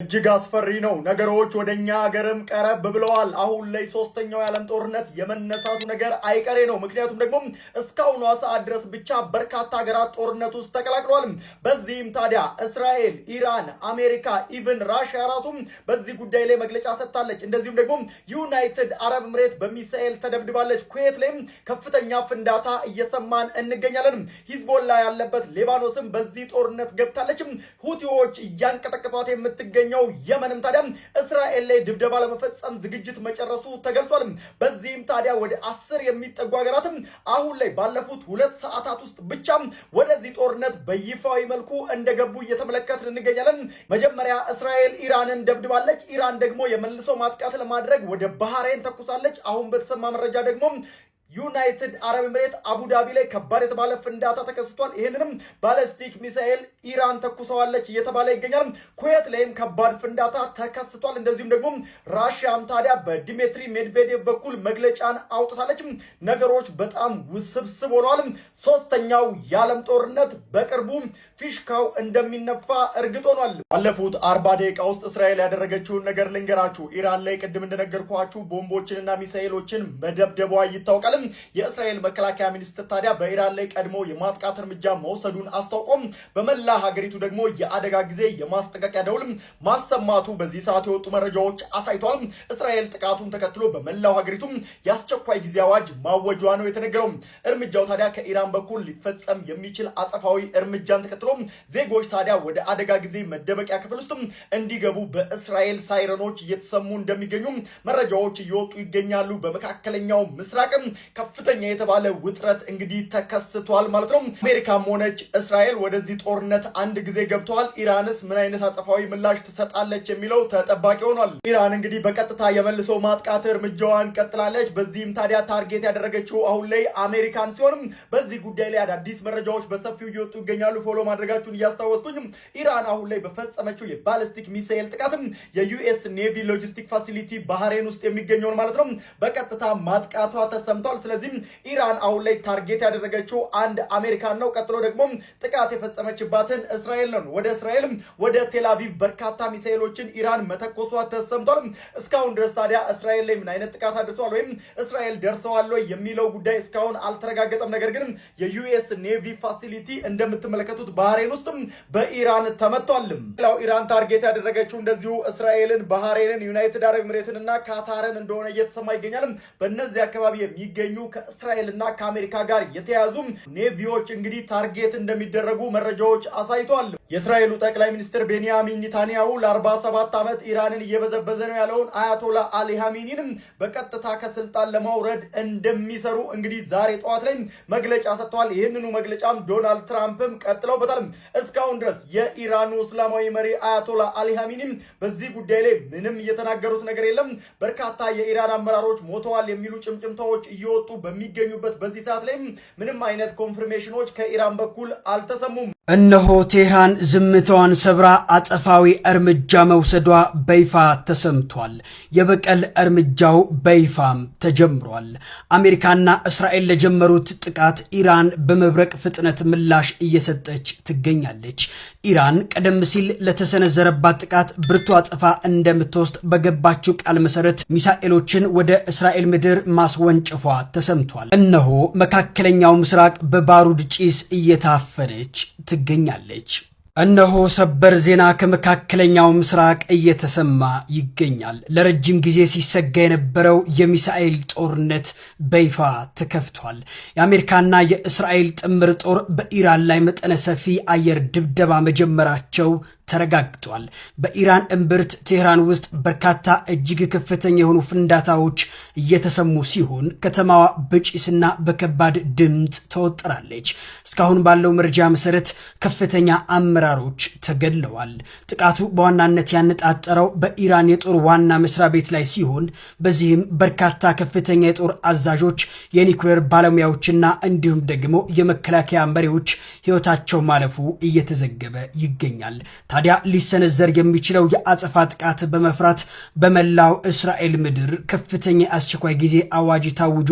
እጅግ አስፈሪ ነው። ነገሮች ወደኛ ሀገርም ቀረብ ብለዋል። አሁን ላይ ሶስተኛው የዓለም ጦርነት የመነሳቱ ነገር አይቀሬ ነው። ምክንያቱም ደግሞ እስካሁኗ ሰዓት ድረስ ብቻ በርካታ ሀገራት ጦርነት ውስጥ ተቀላቅለዋል። በዚህም ታዲያ እስራኤል፣ ኢራን፣ አሜሪካ ኢቭን ራሽያ ራሱ በዚህ ጉዳይ ላይ መግለጫ ሰጥታለች። እንደዚሁም ደግሞ ዩናይትድ አረብ ኤምሬት በሚሳኤል ተደብድባለች። ኩዌት ላይም ከፍተኛ ፍንዳታ እየሰማን እንገኛለን። ሂዝቦላ ያለበት ሊባኖስም በዚህ ጦርነት ገብታለች። ሁቲዎች እያንቀጠቀጧት የምትገኝ የመንም ታዲያ እስራኤል ላይ ድብደባ ለመፈጸም ዝግጅት መጨረሱ ተገልጿል። በዚህም ታዲያ ወደ 10 የሚጠጉ ሀገራትም አሁን ላይ ባለፉት 2 ሰዓታት ውስጥ ብቻ ወደዚህ ጦርነት በይፋዊ መልኩ እንደገቡ እየተመለከትን እንገኛለን። መጀመሪያ እስራኤል ኢራንን ደብድባለች። ኢራን ደግሞ የመልሶ ማጥቃት ለማድረግ ወደ ባህሬን ተኩሳለች። አሁን በተሰማ መረጃ ደግሞ ዩናይትድ አረብ ኤምሬት አቡዳቢ ላይ ከባድ የተባለ ፍንዳታ ተከስቷል። ይህንንም ባለስቲክ ሚሳኤል ኢራን ተኩሰዋለች እየተባለ ይገኛል። ኩዌት ላይም ከባድ ፍንዳታ ተከስቷል። እንደዚሁም ደግሞ ራሽያም ታዲያ በዲሜትሪ ሜድቬዴቭ በኩል መግለጫን አውጥታለች። ነገሮች በጣም ውስብስብ ሆነዋል። ሶስተኛው የዓለም ጦርነት በቅርቡ ፊሽካው እንደሚነፋ እርግጥ ሆኗል። ባለፉት 40 ደቂቃ ውስጥ እስራኤል ያደረገችውን ነገር ልንገራችሁ። ኢራን ላይ ቅድም እንደነገርኳችሁ ቦምቦችንና ሚሳኤሎችን መደብደቧ ይታወቃል። የእስራኤል መከላከያ ሚኒስትር ታዲያ በኢራን ላይ ቀድሞ የማጥቃት እርምጃ መውሰዱን አስታውቆም በመላ ሀገሪቱ ደግሞ የአደጋ ጊዜ የማስጠንቀቂያ ደውል ማሰማቱ በዚህ ሰዓት የወጡ መረጃዎች አሳይቷል። እስራኤል ጥቃቱን ተከትሎ በመላው ሀገሪቱ የአስቸኳይ ጊዜ አዋጅ ማወጇ ነው የተነገረው። እርምጃው ታዲያ ከኢራን በኩል ሊፈጸም የሚችል አጸፋዊ እርምጃን ተከትሎ ዜጎች ታዲያ ወደ አደጋ ጊዜ መደበቂያ ክፍል ውስጥ እንዲገቡ በእስራኤል ሳይረኖች እየተሰሙ እንደሚገኙ መረጃዎች እየወጡ ይገኛሉ። በመካከለኛው ምስራቅ ከፍተኛ የተባለ ውጥረት እንግዲህ ተከስቷል ማለት ነው። አሜሪካም ሆነች እስራኤል ወደዚህ ጦርነት አንድ ጊዜ ገብተዋል። ኢራንስ ምን አይነት አጸፋዊ ምላሽ ትሰጣለች የሚለው ተጠባቂ ሆኗል። ኢራን እንግዲህ በቀጥታ የመልሶ ማጥቃት እርምጃዋን ቀጥላለች። በዚህም ታዲያ ታርጌት ያደረገችው አሁን ላይ አሜሪካን ሲሆንም በዚህ ጉዳይ ላይ አዳዲስ መረጃዎች በሰፊው እየወጡ ይገኛሉ። ፎሎ ማድረጋችሁን እያስታወስኩኝ ኢራን አሁን ላይ በፈጸመችው የባሊስቲክ ሚሳኤል ጥቃትም የዩኤስ ኔቪ ሎጂስቲክ ፋሲሊቲ ባህሬን ውስጥ የሚገኘውን ማለት ነው በቀጥታ ማጥቃቷ ተሰምቷል። ስለዚህ ኢራን አሁን ላይ ታርጌት ያደረገችው አንድ አሜሪካን ነው። ቀጥሎ ደግሞ ጥቃት የፈጸመችባትን እስራኤል ነው። ወደ እስራኤል ወደ ቴልአቪቭ በርካታ ሚሳኤሎችን ኢራን መተኮሷ ተሰምቷል። እስካሁን ድረስ ታዲያ እስራኤል ላይ ምን አይነት ጥቃት አድርሰዋል ወይም እስራኤል ደርሰዋል ወይ የሚለው ጉዳይ እስካሁን አልተረጋገጠም። ነገር ግን የዩኤስ ኔቪ ፋሲሊቲ እንደምትመለከቱት ባህሬን ውስጥ በኢራን ተመቷል። ሌላው ኢራን ታርጌት ያደረገችው እንደዚሁ እስራኤልን፣ ባህሬንን፣ ዩናይትድ አረብ ኤምሬትን እና ካታርን እንደሆነ እየተሰማ ይገኛል። በእነዚህ አካባቢ የሚገኙ ከእስራኤልና ከአሜሪካ ጋር የተያዙ ኔቪዎች እንግዲህ ታርጌት እንደሚደረጉ መረጃዎች አሳይተዋል። የእስራኤሉ ጠቅላይ ሚኒስትር ቤንያሚን ኔታንያሁ ለ47 ዓመት ኢራንን እየበዘበዘ ነው ያለውን አያቶላ አሊ ኻሜኒንም በቀጥታ ከስልጣን ለማውረድ እንደሚሰሩ እንግዲህ ዛሬ ጠዋት ላይ መግለጫ ሰጥተዋል። ይህንኑ መግለጫም ዶናልድ ትራምፕም ቀጥለውበታል። እስካሁን ድረስ የኢራኑ እስላማዊ መሪ አያቶላ አሊ ኻሜኒም በዚህ ጉዳይ ላይ ምንም እየተናገሩት ነገር የለም። በርካታ የኢራን አመራሮች ሞተዋል የሚሉ ጭምጭምታዎች እየወጡ በሚገኙበት በዚህ ሰዓት ላይ ምንም አይነት ኮንፍርሜሽኖች ከኢራን በኩል አልተሰሙም። እነሆ ቴህራን ዝምታዋን ሰብራ አጸፋዊ እርምጃ መውሰዷ በይፋ ተሰምቷል። የበቀል እርምጃው በይፋም ተጀምሯል። አሜሪካና እስራኤል ለጀመሩት ጥቃት ኢራን በመብረቅ ፍጥነት ምላሽ እየሰጠች ትገኛለች። ኢራን ቀደም ሲል ለተሰነዘረባት ጥቃት ብርቱ አጸፋ እንደምትወስድ በገባችው ቃል መሰረት ሚሳኤሎችን ወደ እስራኤል ምድር ማስወንጨፏ ተሰምቷል። እነሆ መካከለኛው ምስራቅ በባሩድ ጭስ እየታፈነች ትገኛለች። እነሆ ሰበር ዜና ከመካከለኛው ምስራቅ እየተሰማ ይገኛል። ለረጅም ጊዜ ሲሰጋ የነበረው የሚሳኤል ጦርነት በይፋ ተከፍቷል። የአሜሪካና የእስራኤል ጥምር ጦር በኢራን ላይ መጠነ ሰፊ አየር ድብደባ መጀመራቸው ተረጋግጧል። በኢራን እምብርት ቴህራን ውስጥ በርካታ እጅግ ከፍተኛ የሆኑ ፍንዳታዎች እየተሰሙ ሲሆን ከተማዋ በጭስና በከባድ ድምፅ ተወጥራለች። እስካሁን ባለው መረጃ መሰረት ከፍተኛ አመራሮች ተገድለዋል። ጥቃቱ በዋናነት ያነጣጠረው በኢራን የጦር ዋና መስሪያ ቤት ላይ ሲሆን በዚህም በርካታ ከፍተኛ የጦር አዛዦች፣ የኒውክሌር ባለሙያዎችና እንዲሁም ደግሞ የመከላከያ መሪዎች ሕይወታቸው ማለፉ እየተዘገበ ይገኛል። ታዲያ ሊሰነዘር የሚችለው የአጸፋ ጥቃት በመፍራት በመላው እስራኤል ምድር ከፍተኛ አስቸኳይ ጊዜ አዋጅ ታውጆ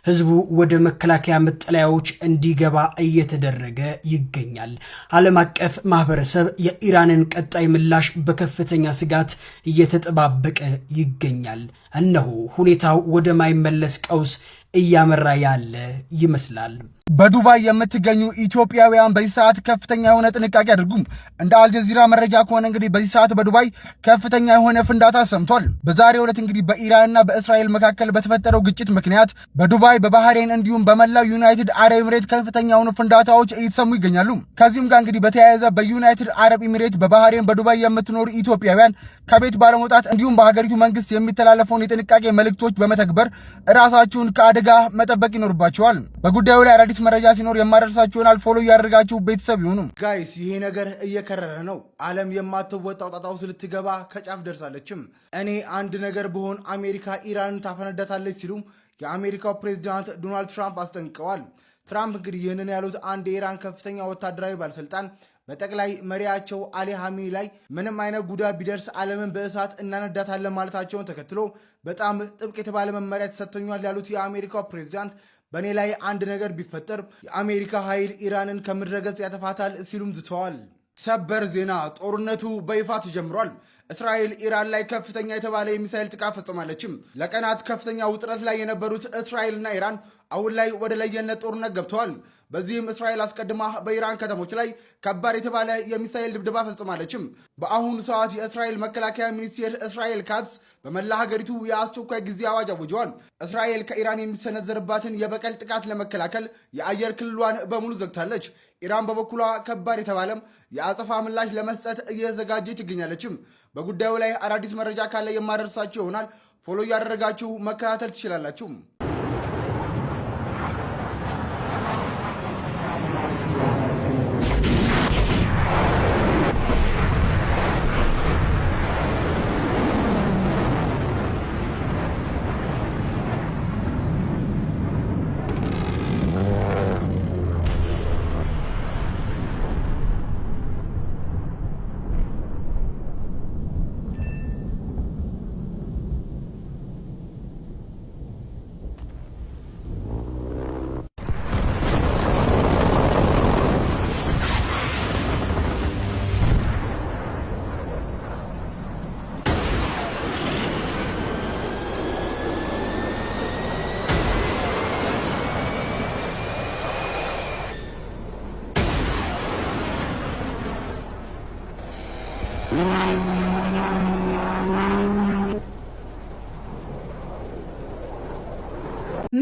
ህዝቡ ወደ መከላከያ መጠለያዎች እንዲገባ እየተደረገ ይገኛል። ዓለም አቀፍ ማህበረሰብ የኢራንን ቀጣይ ምላሽ በከፍተኛ ስጋት እየተጠባበቀ ይገኛል። እነሆ ሁኔታው ወደ ማይመለስ ቀውስ እያመራ ያለ ይመስላል። በዱባይ የምትገኙ ኢትዮጵያውያን በዚህ ሰዓት ከፍተኛ የሆነ ጥንቃቄ አድርጉም። እንደ አልጀዚራ መረጃ ከሆነ እንግዲህ በዚህ ሰዓት በዱባይ ከፍተኛ የሆነ ፍንዳታ ሰምቷል። በዛሬው ዕለት እንግዲህ በኢራንና በእስራኤል መካከል በተፈጠረው ግጭት ምክንያት በዱባይ በባህሬን እንዲሁም በመላው ዩናይትድ አረብ ኤሚሬት ከፍተኛ የሆኑ ፍንዳታዎች እየተሰሙ ይገኛሉ። ከዚህም ጋር እንግዲህ በተያያዘ በዩናይትድ አረብ ኤሚሬት፣ በባህሬን፣ በዱባይ የምትኖሩ ኢትዮጵያውያን ከቤት ባለመውጣት እንዲሁም በሀገሪቱ መንግስት የሚተላለፈውን የጥንቃቄ መልእክቶች በመተግበር ራሳችሁን ከአደጋ መጠበቅ ይኖርባቸዋል። በጉዳዩ ላይ አዲስ መረጃ ሲኖር የማደርሳችሁ ይሆናል። ፎሎ ያደርጋችሁ ቤተሰብ ይሁኑ። ጋይስ ይሄ ነገር እየከረረ ነው። ዓለም የማትወጣው ጣጣ ውስጥ ልትገባ ከጫፍ ደርሳለችም። እኔ አንድ ነገር ብሆን አሜሪካ ኢራንን ታፈነዳታለች ሲሉ የአሜሪካው ፕሬዝዳንት ዶናልድ ትራምፕ አስጠንቅቀዋል። ትራምፕ እንግዲህ ይህንን ያሉት አንድ የኢራን ከፍተኛ ወታደራዊ ባለስልጣን በጠቅላይ መሪያቸው አሊ ኻሜኒ ላይ ምንም አይነት ጉዳት ቢደርስ ዓለምን በእሳት እናነዳታለን ማለታቸውን ተከትሎ በጣም ጥብቅ የተባለ መመሪያ ተሰጥቶኛል ያሉት የአሜሪካው ፕሬዝዳንት በእኔ ላይ አንድ ነገር ቢፈጠር የአሜሪካ ኃይል ኢራንን ከምድረገጽ ያጠፋታል ሲሉም ዝተዋል። ሰበር ዜና፣ ጦርነቱ በይፋ ተጀምሯል። እስራኤል ኢራን ላይ ከፍተኛ የተባለ የሚሳኤል ጥቃት ፈጽማለችም። ለቀናት ከፍተኛ ውጥረት ላይ የነበሩት እስራኤልና ኢራን አሁን ላይ ወደ ለየነት ጦርነት ገብተዋል። በዚህም እስራኤል አስቀድማ በኢራን ከተሞች ላይ ከባድ የተባለ የሚሳኤል ድብደባ ፈጽማለችም። በአሁኑ ሰዓት የእስራኤል መከላከያ ሚኒስቴር እስራኤል ካትስ በመላ ሀገሪቱ የአስቸኳይ ጊዜ አዋጅ አውጀዋል። እስራኤል ከኢራን የሚሰነዘርባትን የበቀል ጥቃት ለመከላከል የአየር ክልሏን በሙሉ ዘግታለች። ኢራን በበኩሏ ከባድ የተባለም የአጸፋ ምላሽ ለመስጠት እየተዘጋጀች ትገኛለችም። በጉዳዩ ላይ አዳዲስ መረጃ ካለ የማደርሳችሁ ይሆናል። ፎሎ እያደረጋችሁ መከታተል ትችላላችሁ።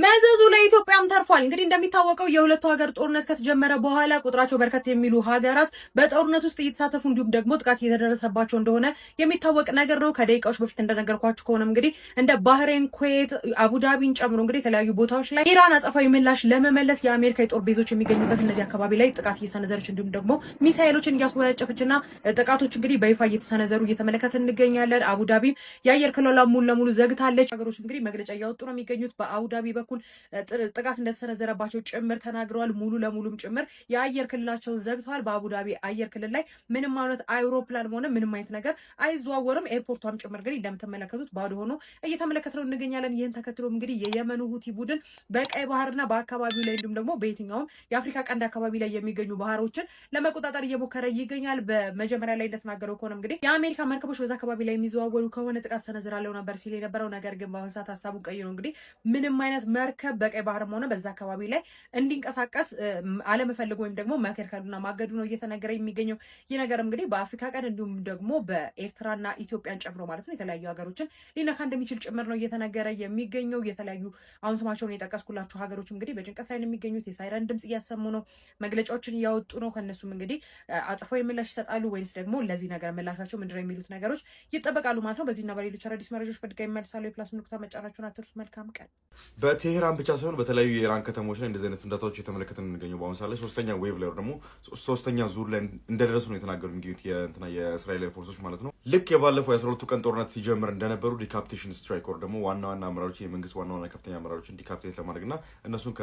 መዘዙ ለኢትዮጵያም ተርፏል። እንግዲህ እንደሚታወቀው የሁለቱ ሀገር ጦርነት ከተጀመረ በኋላ ቁጥራቸው በርከት የሚሉ ሀገራት በጦርነት ውስጥ እየተሳተፉ እንዲሁም ደግሞ ጥቃት እየተደረሰባቸው እንደሆነ የሚታወቅ ነገር ነው። ከደቂቃዎች በፊት እንደነገርኳችሁ ከሆነም እንግዲህ እንደ ባህሬን፣ ኩዌት፣ አቡዳቢን ጨምሮ እንግዲህ የተለያዩ ቦታዎች ላይ ኢራን አጸፋዊ ምላሽ ለመመለስ የአሜሪካ የጦር ቤዞች የሚገኙበት እነዚህ አካባቢ ላይ ጥቃት እየሰነዘረች እንዲሁም ደግሞ ሚሳኤሎችን እያስወነጨፈችና ጥቃቶች እንግዲህ በይፋ እየተሰነዘሩ እየተመለከት እንገኛለን። አቡዳቢ የአየር ክልሏ ሙሉ ለሙሉ ዘግታለች። ሀገሮች እንግዲህ መግለጫ እያወጡ ነው የሚገኙት። በአቡዳቢ በኩል ጥቃት እንደተሰነዘረባቸው ጭምር ተናግረዋል። ሙሉ ለሙሉም ጭምር የአየር ክልላቸውን ዘግተዋል። በአቡዳቢ አየር ክልል ላይ ምንም አይነት አይሮፕላን ሆነ ምንም አይነት ነገር አይዘዋወርም። ኤርፖርቷም ጭምር እንግዲህ እንደምትመለከቱት ባዶ ሆኖ እየተመለከትነው እንገኛለን። ይህን ተከትሎ እንግዲህ የየመኑ ሁቲ ቡድን በቀይ ባህርና በአካባቢው ላይ እንዲሁም ደግሞ በየትኛውም የአፍሪካ ቀንድ አካባቢ ላይ የሚገኙ ባህሮችን ለመቆጣጠር እየሞከረ ይገኛል። በመጀመሪያ ላይ እንደተናገረው ከሆነ እንግዲህ የአሜሪካ መርከቦች በዛ አካባቢ ላይ የሚዘዋወሩ ከሆነ ጥቃት ሰነዝራለሁ ነበር ሲል የነበረው ነገር ግን በአሁን ሰዓት ሀሳቡን ቀይሮ እንግዲህ ምንም አይነት መርከብ በቀይ ባህርም ሆነ በዛ አካባቢ ላይ እንዲንቀሳቀስ አለመፈለጉ ወይም ደግሞ መከልከሉና ማገዱ ነው እየተነገረ የሚገኘው። ይህ ነገር እንግዲህ በአፍሪካ ቀንድ እንዲሁም ደግሞ በኤርትራና ኢትዮጵያን ጨምሮ ማለት ነው የተለያዩ ሀገሮችን ሊነካ እንደሚችል ጭምር ነው እየተነገረ የሚገኘው። የተለያዩ አሁን ስማቸውን የጠቀስኩላችሁ ሀገሮች እንግዲህ በጭንቀት ላይ ነው የሚገኙት። የሳይረን ድምጽ እያሰሙ ነው፣ መግለጫዎችን እያወጡ ነው። ከነሱም እንግዲህ አጽፋዊ ምላሽ ይሰጣሉ ወይንስ ደግሞ ለዚህ ነገር ምላሻቸው ምንድነው የሚሉት ነገሮች ይጠበቃሉ ማለት ነው። በዚህና በሌሎች አዳዲስ መረጃዎች በድጋሚ መልሳለሁ። የፕላስ ምልክቷ መጫናችሁን አትርሱ። መልካም ቀን። በቴሄራን ብቻ ሳይሆን በተለያዩ በተለያዩ የኢራን ከተሞች ላይ እንደዚህ አይነት ፍንዳታዎች የተመለከተን እንገኘው በአሁኑ ሰዓት ላይ ሶስተኛ ዌቭ ላይ ደግሞ ሶስተኛ ዙር ላይ እንደደረሱ ነው የተናገሩ የሚገኙት የእስራኤል ፎርሶች ማለት ነው። ልክ የባለፈው የ12ቱ ቀን ጦርነት ሲጀምር እንደነበሩ ዲካፕቴሽን ስትራይክ ወር ደግሞ ዋና አመራሮች የመንግስት ዋና ከፍተኛ አመራሮችን ዲካፕቴት ለማድረግና እነሱን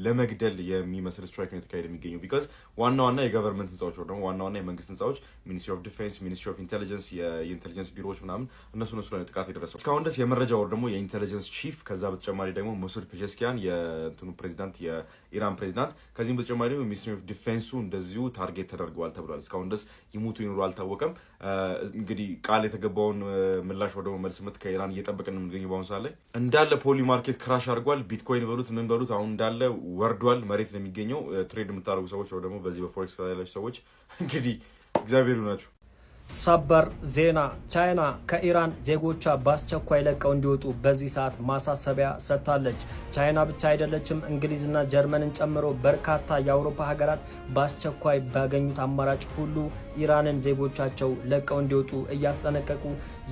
ለመግደል የሚመስል ስትራይክ ነው የተካሄደ የሚገኘው። ቢካዝ ዋና የገቨርንመንት ህንጻዎች ወር ደግሞ ዋና የመንግስት ህንጻዎች ሚኒስትሪ ኦፍ ዲፌንስ፣ ሚኒስትሪ ኦፍ ኢንቴሊጀንስ፣ የኢንቴሊጀንስ ቢሮዎች ምናምን እነሱ ላይ ጥቃት የደረሰው እስካሁን ድረስ የመረጃ ወር ደግሞ የኢንቴሊጀንስ ቺፍ ከዛ በተጨማሪ ደግሞ ሙሱድ ፔዜሽኪያን የእንትኑ ፕሬዚዳንት የኢራን ፕሬዚዳንት ከዚህም በተጨማሪ ደግሞ ሚኒስትሪ ኦፍ ዲፌንሱ እንደዚሁ ታርጌት ተደርገዋል ተብሏል። እስካሁን ድረስ ይሙቱ ይኑሩ አልታወቀም። እንግዲህ ቃል የተገባውን ምላሽ ወደ መልስ ምት ከኢራን እየጠበቅን የምንገኘው በአሁኑ ሰዓት ላይ እንዳለ ፖሊ ማርኬት ክራሽ አድርጓል። ቢትኮይን በሉት ምን በሉት አሁን እንዳለ ወርዷል። መሬት ነው የሚገኘው። ትሬድ የምታደርጉ ሰዎች ወይ ደግሞ በዚህ በፎሬክስ ያላችሁ ሰዎች እንግዲህ እግዚአብሔር ይሁናችሁ። ሰበር ዜና ቻይና ከኢራን ዜጎቿ በአስቸኳይ ለቀው እንዲወጡ በዚህ ሰዓት ማሳሰቢያ ሰጥታለች። ቻይና ብቻ አይደለችም፣ እንግሊዝና ጀርመንን ጨምሮ በርካታ የአውሮፓ ሀገራት በአስቸኳይ ባገኙት አማራጭ ሁሉ ኢራንን ዜጎቻቸው ለቀው እንዲወጡ እያስጠነቀቁ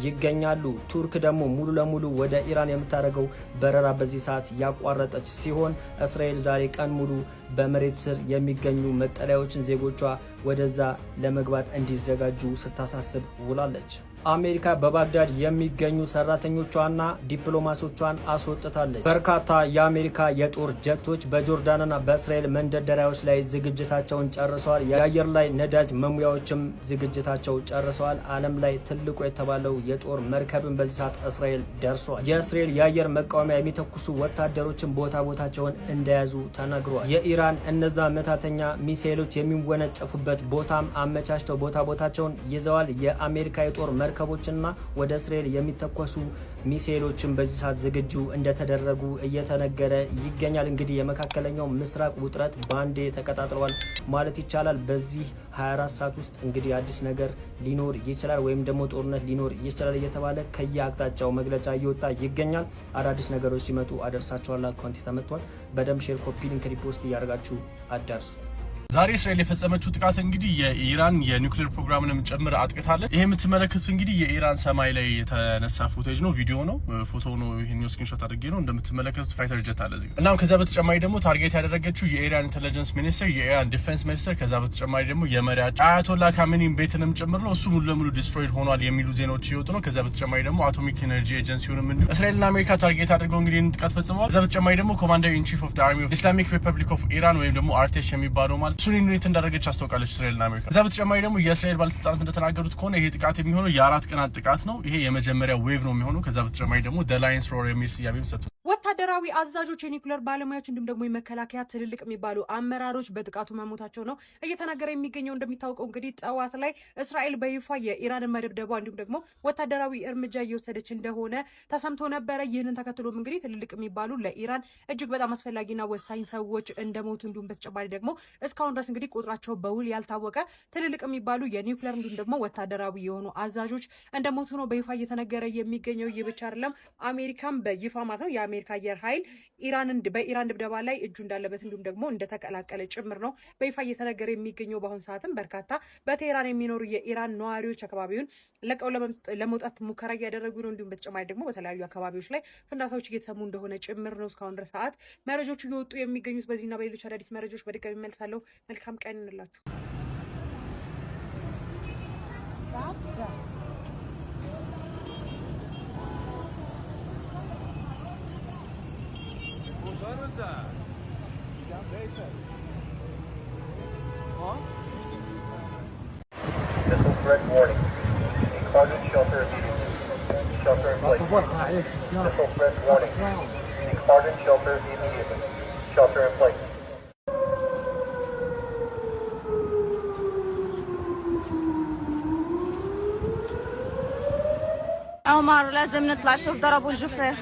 ይገኛሉ። ቱርክ ደግሞ ሙሉ ለሙሉ ወደ ኢራን የምታደርገው በረራ በዚህ ሰዓት ያቋረጠች ሲሆን እስራኤል ዛሬ ቀን ሙሉ በመሬት ስር የሚገኙ መጠለያዎችን ዜጎቿ ወደዛ ለመግባት እንዲዘጋጁ ስታሳስብ ውላለች። አሜሪካ በባግዳድ የሚገኙ ሰራተኞቿና ዲፕሎማቶቿን አስወጥታለች። በርካታ የአሜሪካ የጦር ጀቶች በጆርዳንና በእስራኤል መንደርደሪያዎች ላይ ዝግጅታቸውን ጨርሰዋል። የአየር ላይ ነዳጅ መሙያዎችም ዝግጅታቸው ጨርሰዋል። ዓለም ላይ ትልቁ የተባለው የጦር መርከብን በዚህ ሰዓት እስራኤል ደርሷል። የእስራኤል የአየር መቃወሚያ የሚተኩሱ ወታደሮችን ቦታቸውን እንደያዙ ተነግሯል። የኢራን እነዛ መታተኛ ሚሳኤሎች የሚወነጨፉበት ቦታም አመቻችተው ቦታቸውን ይዘዋል። የአሜሪካ የጦር መርከቦችና ወደ እስራኤል የሚተኮሱ ሚሳኤሎችን በዚህ ሰዓት ዝግጁ እንደተደረጉ እየተነገረ ይገኛል። እንግዲህ የመካከለኛው ምስራቅ ውጥረት ባንዴ ተቀጣጥሏል ማለት ይቻላል። በዚህ 24 ሰዓት ውስጥ እንግዲህ አዲስ ነገር ሊኖር ይችላል ወይም ደግሞ ጦርነት ሊኖር ይችላል እየተባለ ከየአቅጣጫው መግለጫ እየወጣ ይገኛል። አዳዲስ ነገሮች ሲመጡ አደርሳችኋለሁ። አካውንት ተመቷል። በደም ሼር፣ ኮፒ ሊንክ፣ ሪፖስት እያደረጋችሁ አዳርሱት። ዛሬ እስራኤል የፈጸመችው ጥቃት እንግዲህ የኢራን የኒውክሌር ፕሮግራምንም ጭምር አጥቅታለች። ይሄ የምትመለከቱት እንግዲህ የኢራን ሰማይ ላይ የተነሳ ፉቴጅ ነው፣ ቪዲዮ ነው፣ ፎቶ ነው። ይሄን ስክሪንሾት አድርጌ ነው እንደምትመለከቱት ፋይተር ጀት አለ እዚህ። እናም ከዛ በተጨማሪ ደግሞ ታርጌት ያደረገችው የኢራን ኢንተለጀንስ ሚኒስትር፣ የኢራን ዲፌንስ ሚኒስትር፣ ከዛ በተጨማሪ ደግሞ የመሪያቸው አያቶላ ካሜኒን ቤትንም ጭምር ነው። እሱ ሙሉ ለሙሉ ዲስትሮይድ ሆኗል የሚሉ ዜናዎች እየወጡ ነው። ከዛ በተጨማሪ ደግሞ አቶሚክ ኤነርጂ ኤጀንሲውንም እንዲሁ እስራኤልና አሜሪካ ታርጌት አድርገው እንግዲህ ጥቃት ፈጽመዋል። ከዛ በተጨማሪ ደግሞ ኮማንደር ኢን ቺፍ ኦፍ ዘ አርሚ ኦፍ ኢስላሚክ ሪፐብሊክ ኦፍ ኢራን ወይም ደግሞ አርቴሽ የሚባለው ማለት እሱን ኢንዌት እንዳደረገ አስታውቃለች እስራኤልና አሜሪካ። ከዛ በተጨማሪ ደግሞ የእስራኤል ባለስልጣናት እንደተናገሩት ከሆነ ይሄ ጥቃት የሚሆነው የ4 ቀናት ጥቃት ነው። ይሄ የመጀመሪያ ዌቭ ነው የሚሆነው። ከዛ በተጨማሪ ደግሞ ዘ ላየንስ ሮር የሚል ስያሜም ሰጥቷል። ወታደራዊ አዛዦች፣ የኒውክሌር ባለሙያዎች እንዲሁም ደግሞ የመከላከያ ትልልቅ የሚባሉ አመራሮች በጥቃቱ መሞታቸው ነው እየተናገረ የሚገኘው። እንደሚታወቀው እንግዲህ ጠዋት ላይ እስራኤል በይፋ የኢራንን መደብደቧ እንዲሁም ደግሞ ወታደራዊ እርምጃ እየወሰደች እንደሆነ ተሰምቶ ነበረ። ይህንን ተከትሎም እንግዲህ ትልልቅ የሚባሉ ለኢራን እጅግ በጣም አስፈላጊና ወሳኝ ሰዎች እንደሞቱ እንዲሁም በተጨማሪ ደግሞ እስካሁን ድረስ እንግዲህ ቁጥራቸው በውል ያልታወቀ ትልልቅ የሚባሉ የኒውክሌር እንዲሁም ደግሞ ወታደራዊ የሆኑ አዛዦች እንደሞቱ ነው በይፋ እየተነገረ የሚገኘው። ይህ ብቻ አይደለም፣ አሜሪካም በይፋ ማለት ነው የአሜሪካ አየር ኃይል በኢራን ድብደባ ላይ እጁ እንዳለበት እንዲሁም ደግሞ እንደተቀላቀለ ጭምር ነው በይፋ እየተነገረ የሚገኘው። በአሁኑ ሰዓትም በርካታ በቴህራን የሚኖሩ የኢራን ነዋሪዎች አካባቢውን ለቀው ለመውጣት ሙከራ እያደረጉ ነው። እንዲሁም በተጨማሪ ደግሞ በተለያዩ አካባቢዎች ላይ ፍንዳታዎች እየተሰሙ እንደሆነ ጭምር ነው እስካሁን ድረስ ሰዓት መረጃዎቹ እየወጡ የሚገኙት። በዚህና በሌሎች አዳዲስ መረጃዎች በድጋሚ መልሳለሁ። መልካም ቀን እንላችሁ። Missile threat warning. Enclosure shelter immediately. Shelter in place. Missile threat warning. Enclosure shelter immediately. Shelter in place. عمر لازم نطلع شوف ضربوا الجفاه.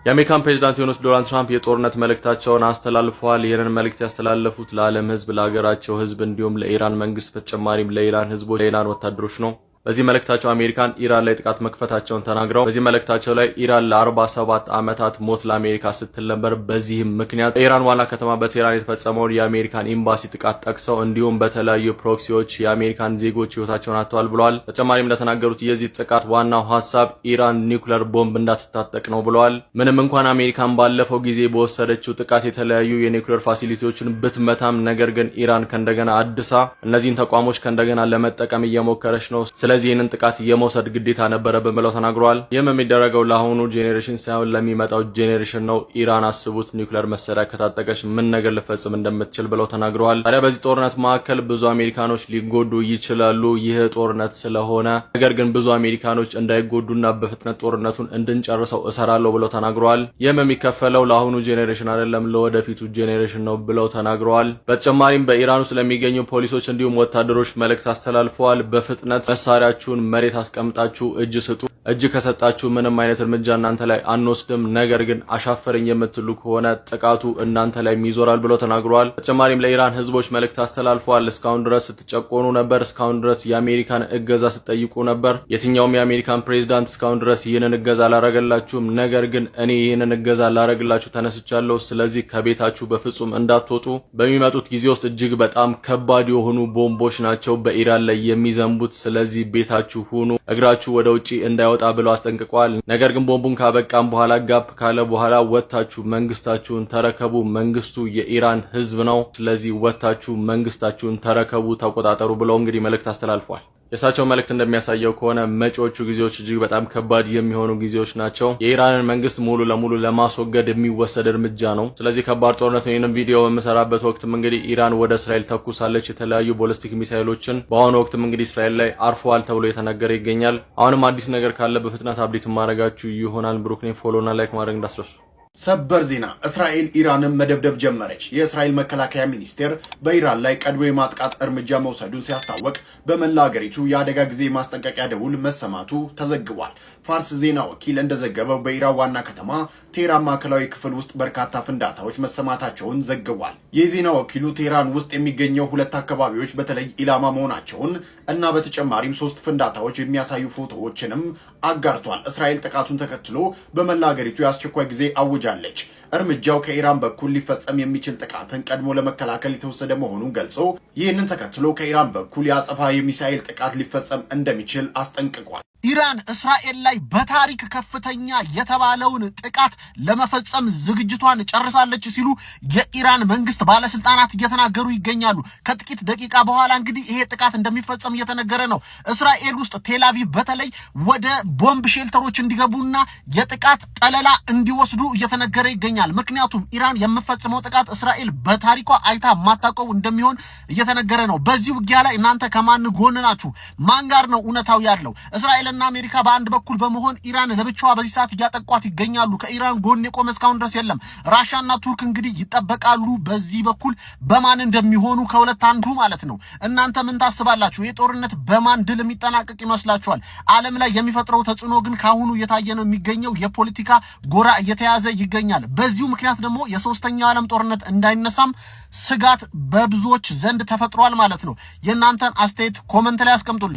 የአሜሪካን ፕሬዝዳንት የሆኑት ዶናልድ ትራምፕ የጦርነት መልእክታቸውን አስተላልፈዋል። ይህንን መልእክት ያስተላለፉት ለዓለም ሕዝብ፣ ለሀገራቸው ሕዝብ እንዲሁም ለኢራን መንግስት በተጨማሪም ለኢራን ሕዝቦች፣ ለኢራን ወታደሮች ነው። በዚህ መልእክታቸው አሜሪካን ኢራን ላይ ጥቃት መክፈታቸውን ተናግረው በዚህ መልእክታቸው ላይ ኢራን ለ47 ዓመታት ሞት ለአሜሪካ ስትል ነበር። በዚህም ምክንያት በኢራን ዋና ከተማ በቴህራን የተፈጸመውን የአሜሪካን ኤምባሲ ጥቃት ጠቅሰው እንዲሁም በተለያዩ ፕሮክሲዎች የአሜሪካን ዜጎች ህይወታቸውን አጥተዋል ብለዋል። በተጨማሪም እንደተናገሩት የዚህ ጥቃት ዋናው ሐሳብ ኢራን ኒውክሌር ቦምብ እንዳትታጠቅ ነው ብለዋል። ምንም እንኳን አሜሪካን ባለፈው ጊዜ በወሰደችው ጥቃት የተለያዩ የኒውክሌር ፋሲሊቲዎችን ብትመታም ነገር ግን ኢራን ከእንደገና አድሳ እነዚህን ተቋሞች ከእንደገና ለመጠቀም እየሞከረች ነው። ስለዚህ ይህንን ጥቃት የመውሰድ ግዴታ ነበረብን ብለው ተናግረዋል። ይህም የሚደረገው ለአሁኑ ጄኔሬሽን ሳይሆን ለሚመጣው ጄኔሬሽን ነው። ኢራን አስቡት ኒውክሌር መሳሪያ ከታጠቀች ምን ነገር ልፈጽም እንደምትችል ብለው ተናግረዋል። ታዲያ በዚህ ጦርነት መካከል ብዙ አሜሪካኖች ሊጎዱ ይችላሉ። ይህ ጦርነት ስለሆነ ነገር ግን ብዙ አሜሪካኖች እንዳይጎዱና በፍጥነት ጦርነቱን እንድንጨርሰው እሰራለሁ ብለው ተናግረዋል። ይህም የሚከፈለው ለአሁኑ ጄኔሬሽን አይደለም ለወደፊቱ ጄኔሬሽን ነው ብለው ተናግረዋል። በተጨማሪም በኢራን ውስጥ ለሚገኙ ፖሊሶች እንዲሁም ወታደሮች መልእክት አስተላልፈዋል። በፍጥነት መሳሪያችሁን መሬት አስቀምጣችሁ እጅ ስጡ። እጅ ከሰጣችሁ ምንም አይነት እርምጃ እናንተ ላይ አንወስድም፣ ነገር ግን አሻፈረኝ የምትሉ ከሆነ ጥቃቱ እናንተ ላይ ይዞራል ብለው ተናግረዋል። በተጨማሪም ለኢራን ህዝቦች መልእክት አስተላልፈዋል። እስካሁን ድረስ ስትጨቆኑ ነበር፣ እስካሁን ድረስ የአሜሪካን እገዛ ስትጠይቁ ነበር። የትኛውም የአሜሪካን ፕሬዝዳንት እስካሁን ድረስ ይህንን እገዛ አላረገላችሁም፣ ነገር ግን እኔ ይህንን እገዛ ላረግላችሁ ተነስቻለሁ። ስለዚህ ከቤታችሁ በፍጹም እንዳትወጡ። በሚመጡት ጊዜ ውስጥ እጅግ በጣም ከባድ የሆኑ ቦምቦች ናቸው በኢራን ላይ የሚዘንቡት። ስለዚህ ቤታችሁ ሁኑ፣ እግራችሁ ወደ ውጪ እንዳይወጣ ብለው አስጠንቅቀዋል። ነገር ግን ቦምቡን ካበቃም በኋላ ጋፕ ካለ በኋላ ወጣችሁ መንግስታችሁን ተረከቡ። መንግስቱ የኢራን ህዝብ ነው። ስለዚህ ወጣችሁ መንግስታችሁን ተረከቡ፣ ተቆጣጠሩ ብለው እንግዲህ መልእክት አስተላልፈዋል። የእሳቸው መልእክት እንደሚያሳየው ከሆነ መጪዎቹ ጊዜዎች እጅግ በጣም ከባድ የሚሆኑ ጊዜዎች ናቸው። የኢራንን መንግስት ሙሉ ለሙሉ ለማስወገድ የሚወሰድ እርምጃ ነው። ስለዚህ ከባድ ጦርነት ነው። ይህንን ቪዲዮ በምሰራበት ወቅትም እንግዲህ ኢራን ወደ እስራኤል ተኩሳለች የተለያዩ ቦሊስቲክ ሚሳይሎችን። በአሁኑ ወቅትም እንግዲህ እስራኤል ላይ አርፈዋል ተብሎ የተነገረ ይገኛል። አሁንም አዲስ ነገር ካለ በፍጥነት አፕዴት ማድረጋችሁ ይሆናል። ብሩክኔ ፎሎና ላይክ ማድረግ እንዳትረሱ። ሰበር ዜና፣ እስራኤል ኢራንን መደብደብ ጀመረች። የእስራኤል መከላከያ ሚኒስቴር በኢራን ላይ ቀድሞ የማጥቃት እርምጃ መውሰዱን ሲያስታወቅ በመላ ሀገሪቱ የአደጋ ጊዜ ማስጠንቀቂያ ደውል መሰማቱ ተዘግቧል። ፋርስ ዜና ወኪል እንደዘገበው በኢራን ዋና ከተማ ቴህራን ማዕከላዊ ክፍል ውስጥ በርካታ ፍንዳታዎች መሰማታቸውን ዘግቧል። የዜና ወኪሉ ቴህራን ውስጥ የሚገኘው ሁለት አካባቢዎች በተለይ ኢላማ መሆናቸውን እና በተጨማሪም 3 ፍንዳታዎች የሚያሳዩ ፎቶዎችንም አጋርቷል። እስራኤል ጥቃቱን ተከትሎ በመላ ሀገሪቱ የአስቸኳይ ጊዜ አውጃለች። እርምጃው ከኢራን በኩል ሊፈጸም የሚችል ጥቃትን ቀድሞ ለመከላከል የተወሰደ መሆኑን ገልጾ ይህንን ተከትሎ ከኢራን በኩል የአጸፋ የሚሳኤል ጥቃት ሊፈጸም እንደሚችል አስጠንቅቋል። ኢራን እስራኤል ላይ በታሪክ ከፍተኛ የተባለውን ጥቃት ለመፈጸም ዝግጅቷን ጨርሳለች ሲሉ የኢራን መንግስት ባለስልጣናት እየተናገሩ ይገኛሉ። ከጥቂት ደቂቃ በኋላ እንግዲህ ይሄ ጥቃት እንደሚፈጸም እየተነገረ ነው። እስራኤል ውስጥ ቴልአቪቭ በተለይ ወደ ቦምብ ሼልተሮች እንዲገቡና የጥቃት ጠለላ እንዲወስዱ እየተነገረ ይገኛል። ምክንያቱም ኢራን የምፈጽመው ጥቃት እስራኤል በታሪኳ አይታ ማታውቀው እንደሚሆን እየተነገረ ነው። በዚህ ውጊያ ላይ እናንተ ከማን ጎን ናችሁ? ማን ጋር ነው እውነታው ያለው? እስራኤል እና አሜሪካ በአንድ በኩል በመሆን ኢራን ለብቻዋ በዚህ ሰዓት እያጠቋት ይገኛሉ። ከኢራን ጎን የቆመ እስካሁን ድረስ የለም። ራሻና ቱርክ እንግዲህ ይጠበቃሉ በዚህ በኩል በማን እንደሚሆኑ ከሁለት አንዱ ማለት ነው። እናንተ ምን ታስባላችሁ? ይህ ጦርነት በማን ድል የሚጠናቀቅ ይመስላችኋል? ዓለም ላይ የሚፈጥረው ተጽዕኖ ግን ካሁኑ እየታየ ነው የሚገኘው። የፖለቲካ ጎራ እየተያዘ ይገኛል። በዚሁ ምክንያት ደግሞ የሶስተኛው ዓለም ጦርነት እንዳይነሳም ስጋት በብዙዎች ዘንድ ተፈጥሯል ማለት ነው። የእናንተን አስተያየት ኮመንት ላይ አስቀምጡልኝ።